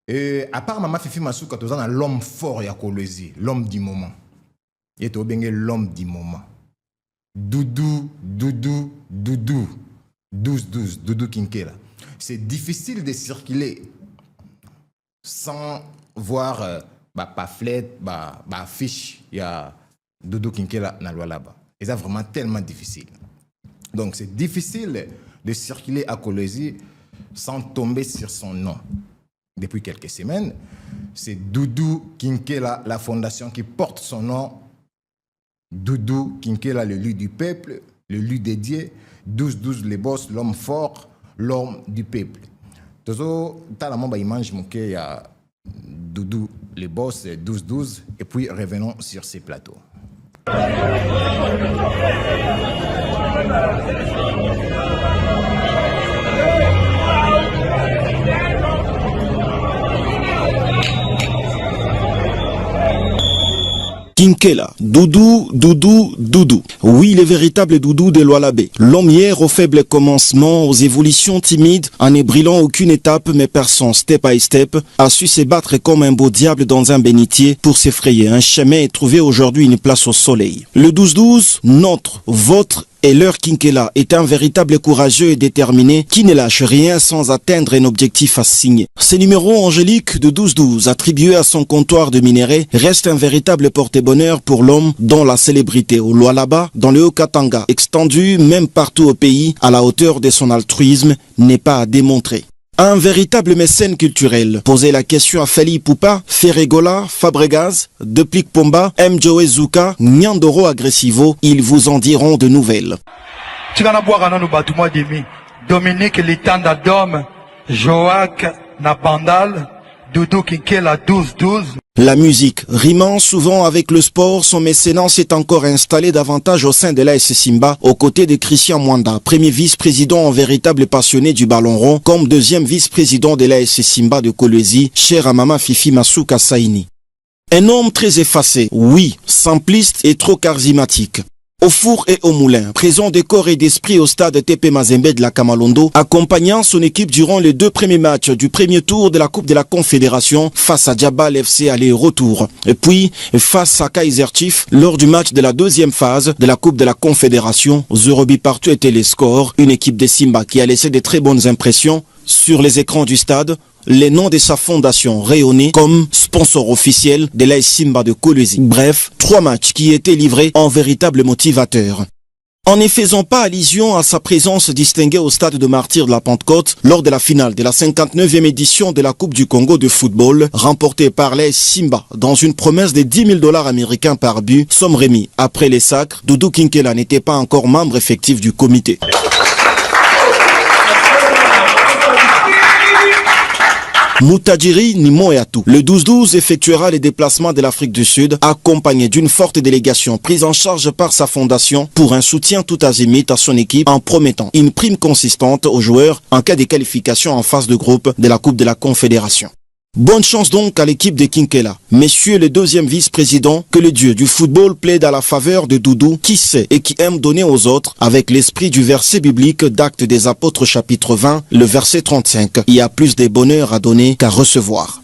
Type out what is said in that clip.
Et à part Maman Fifi Masuka, tu as l'homme fort ya Kolwezi, l'homme du moment. Et tu as l'homme du moment. Doudou, Doudou, Doudou. 12-12, Doudou Kinkela. C'est difficile de circuler sans voir pamphlet, affiche, il y a Doudou Kinkela dans le là-bas. Et c'est vraiment tellement difficile. Donc c'est difficile de circuler à Kolwezi sans tomber sur son nom. Depuis quelques semaines, c'est Doudou Kinkela, la fondation qui porte son nom. Doudou Kinkela, le lieu du peuple, le lieu dédié. 12-12, les boss, l'homme fort, l'homme du peuple. Toujours, tu as la image il y a Doudou, les boss, 12-12, et puis revenons sur ces plateaux. Kinkela, Doudou, Doudou, Doudou. Oui, le véritable Doudou de Lualabé. L'homme hier au faible commencement, aux évolutions timides, en n'ébrillant aucune étape mais perçant step by step, a su se battre comme un beau diable dans un bénitier pour s'effrayer un chemin et trouver aujourd'hui une place au soleil. Le 12-12, notre, votre et leur Kinkela est un véritable courageux et déterminé qui ne lâche rien sans atteindre un objectif assigné. Ce numéro angélique de 12-12 attribué à son comptoir de minerais reste un véritable porte-bonheur pour l'homme dont la célébrité au Lualaba, dans le Haut-Katanga, extendue même partout au pays à la hauteur de son altruisme, n'est pas à démontrer. Un véritable mécène culturel. Posez la question à Feli Poupa, Ferregola, Fabregas, Deplik Pomba, Mjoe Zuka, Nyandoro Agressivo, ils vous en diront de nouvelles. Dominique Litanda Dom, Joak Napandal, Doudou Kinkela 12-12. La musique, rimant souvent avec le sport, son mécénat s'est encore installé davantage au sein de l'AS Simba, aux côtés de Christian Mwanda, premier vice-président en véritable passionné du ballon rond, comme deuxième vice-président de l'AS Simba de Kolwezi, cher à Maman Fifi Masuka Saini. Un homme très effacé, oui, simpliste et trop charismatique. Au four et au moulin, présent de corps et d'esprit au stade TP Mazembe de la Kamalondo, accompagnant son équipe durant les 2 premiers matchs du premier tour de la Coupe de la Confédération face à Djabal FC aller-retour. Et puis, face à Kaiser Chiefs, lors du match de la 2e phase de la Coupe de la Confédération, Zorobi partout était les scores, une équipe de Simba qui a laissé de très bonnes impressions sur les écrans du stade. Les noms de sa fondation rayonnaient comme sponsor officiel de l'AS Simba de Kolwezi. Bref, 3 matchs qui étaient livrés en véritable motivateur. En ne faisant pas allusion à sa présence distinguée au stade de Martyrs de la Pentecôte lors de la finale de la 59e édition de la Coupe du Congo de football, remportée par l'AS Simba dans une promesse de $10 000 américains par but, somme remis après les sacres, Doudou Kinkela n'était pas encore membre effectif du comité. Moutadjiri Nimoyatou. Le 12-12 effectuera les déplacements de l'Afrique du Sud, accompagné d'une forte délégation prise en charge par sa fondation pour un soutien tout azimut à son équipe en promettant une prime consistante aux joueurs en cas de qualification en phase de groupe de la Coupe de la Confédération. Bonne chance donc à l'équipe de Kinkela. Messieurs les 2e vice-présidents, que le dieu du football plaide à la faveur de Doudou qui sait et qui aime donner aux autres avec l'esprit du verset biblique d'Actes des Apôtres chapitre 20, le verset 35. Il y a plus de bonheur à donner qu'à recevoir.